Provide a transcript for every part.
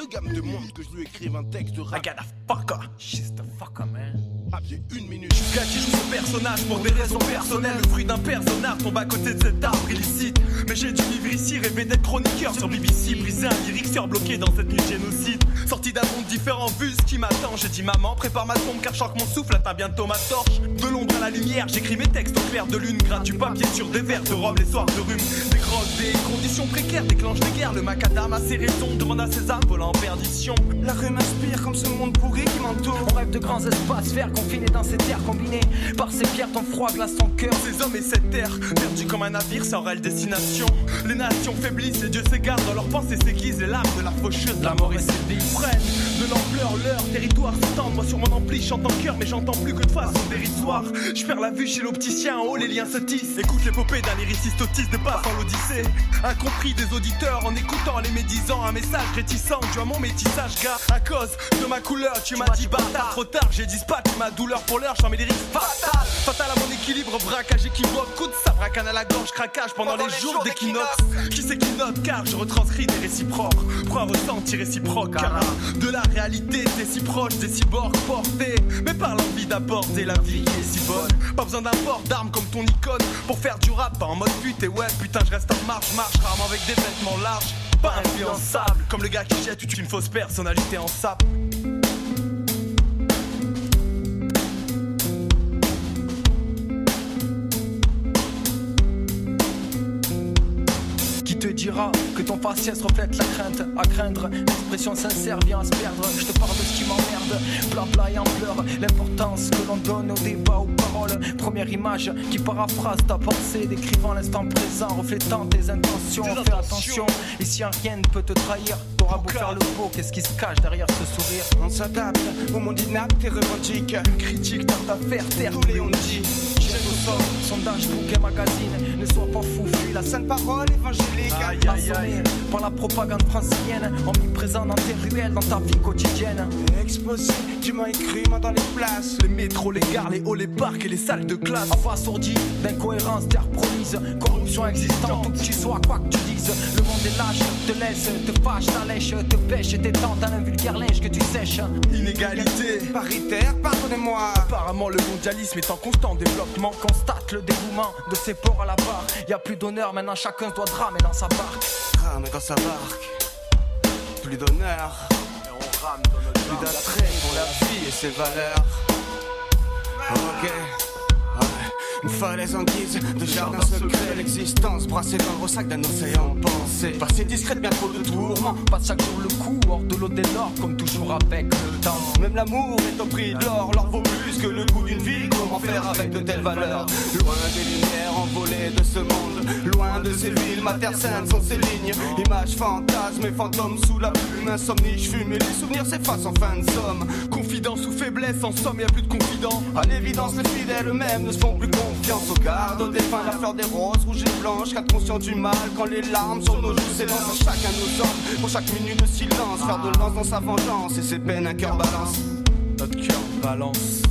Le gars me demande que je lui écrive un texte de I rap. got a fucker. She's the fucker, man. Rap, j'ai une minute. Je suis gars qui joue ce personnage pour des raisons personnelles. Le fruit d'un personnage tombe à côté de cet arbre illicite. Mais j'ai dû vivre ici, rêver d'être chroniqueur sur BBC. Briser un lyriceur bloqué dans cette nuit de génocide. Sorti d'un monde différent, vu ce qui m'attend. J'ai dit maman, prépare ma tombe car je sens que mon souffle atteint bientôt ma torche. De l'ombre à la lumière, j'écris mes textes au clair de lune. Gratte du papier sur des verres de rhum les soirs de rhume. Des grottes, des conditions précaires déclenchent des guerres. Le macadam a ses raisons, demande à ses âmes volant en perdition. La rue m'inspire comme ce monde pourri qui m'entoure. On rêve de grands espaces verts confinés dans ces terres combinées. Par ces pierres, ton froid glace ton cœur. Ces hommes et cette terre, perdus comme un navire sans réelle destination. Les nations faiblissent, les dieux s'égarent dans leurs pensées s'aiguisent. Les larmes de la faucheuse, la mort et ses vies prennent de l'ampleur, leur territoire s'étend. Moi sur mon ampli, je chante en cœur, mais j'entends plus que de façon dérisoire. Je perds la vue chez l'opticien, en haut les liens se tissent. Écoute l'épopée d'un lyriciste autiste de passe en l'odyssée. Incompris des auditeurs en écoutant les médisants. Un message réticent, tu as mon métissage, gars. À cause de ma couleur, tu m'as dit bâtard. Trop tard, j'ai dispatché ma douleur pour l'heure, j'en mets des lyrics fatales. Fatal à mon équilibre, braquage équivoque. Coup de sabracane à la gorge, craquage pendant les jours d'équinoxe. Qui c'est qui note, car je retranscris des réciproques. Pour un ressenti réciproque, car de la réalité, t'es si proche des cyborgs portés. Mais par l'envie d'aborder la vie qui est si bonne. Pas besoin d'un port d'armes comme ton icône. Pour faire du rap, pas en mode pute et ouais, putain, je reste en marche, rarement avec des vêtements larges. Pas influençable, comme le gars qui jette une fausse personnalité en sap. Qui te dira que ton faciès reflète la crainte à craindre. L'expression sincère vient à se perdre. Je te parle de ce qui m'emmerde, blabla et en pleurs. L'importance que l'on donne au débat, aux paroles. Première image qui paraphrase ta pensée, décrivant l'instant présent, reflétant tes intentions. Fais attention, ici rien ne peut te trahir. T'auras beau faire le beau, qu'est-ce qui se cache derrière ce sourire? On s'adapte au monde inapte et revendique. Une critique tarte à faire taire Tous les on dit. Jette au sol, sondage, bouquet, magazine. Ne sois pas fou, fuis la Sainte parole évangélique. Aïe, aïe, aïe. par la propagande francilienne, omniprésent dans tes ruelles, dans ta vie quotidienne. Exposé, tu m'as écrit, moi dans les places. Les métros, les gares, les halls, les parcs et les salles de classe. Abasourdi d'incohérence, terre promise, corruption existante, où que tu sois, quoi que tu dises. Le monde est lâche, te laisse, te fâche, t'allèche, te pêche, t'étend dans un vulgaire linge que tu sèches. Inégalité. Paritaire, pardonnez-moi. Apparemment le mondialisme est en constant développement. Constate le dévouement de ces ports à la barre. Y a plus d'honneur, maintenant chacun doit dramer dans sa barque. Rame dans sa barque. Plus d'honneur. Et on rame dans notre Plus d'attrait pour la vie et ses valeurs. Ok, ouais. Une falaise en guise de jardin secret. L'existence brassée dans le ressac d'un océan pensé. Passé discrète, bien trop de tourments. Passe chaque jour le coup, hors de l'eau dès lors, comme toujours avec le temps. Même l'amour est au prix de l'or. L'or vaut plus que le coût d'une vie. Comment faire avec de telles valeurs? Loin des lumières envolées de ce monde. Loin de ces villes, ma terre sainte sont ces lignes. Images, fantasmes et fantômes sous la plume. Insomnie, je fume et les souvenirs s'effacent en fin de somme. confidence ou faiblesse, en somme y'a plus de confident. À l'évidence, les fidèles eux-mêmes ne se font plus confiance. Au garde, au défunt, la fleur des roses, rouge et blanche. Qu'à conscient du mal, quand les larmes sur nos joues s'élancent. À chacun nos hommes, pour chaque minute de silence. Faire de lance dans sa vengeance et ses peines, un cœur balance. Notre cœur balance.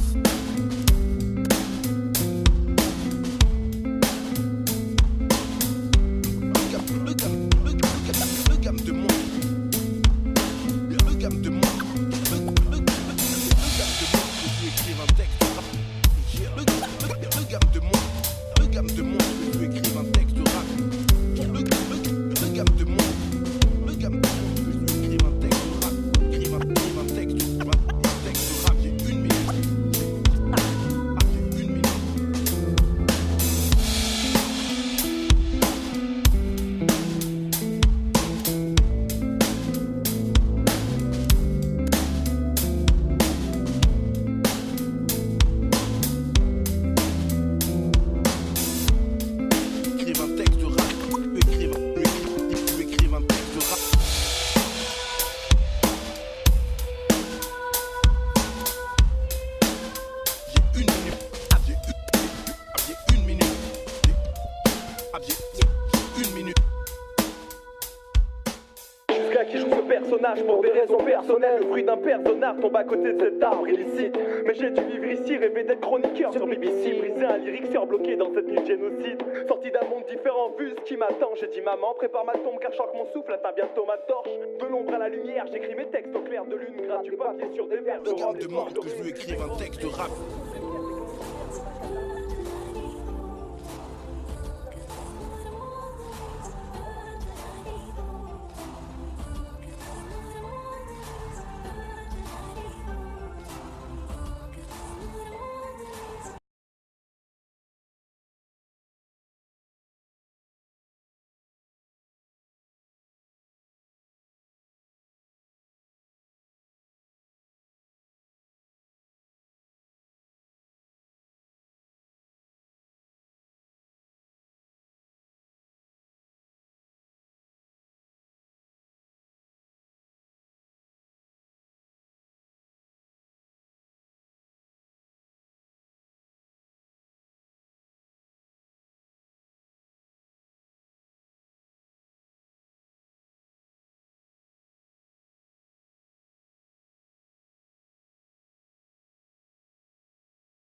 pour des raisons personnelles. Le fruit d'un personnage tombe à côté de cet arbre illicite. Mais j'ai dû vivre ici, rêver d'être chroniqueur sur BBC. Briser un lyrique bloqué dans cette nuit de génocide. Sorti d'un monde différent, vu ce qui m'attend. J'ai dit maman, prépare ma tombe car je sens que mon souffle atteint bientôt ma torche. De l'ombre à la lumière, j'écris mes textes au clair de lune. Gratuit papier sur des verres de Regarde demande que je lui écrive un texte rap.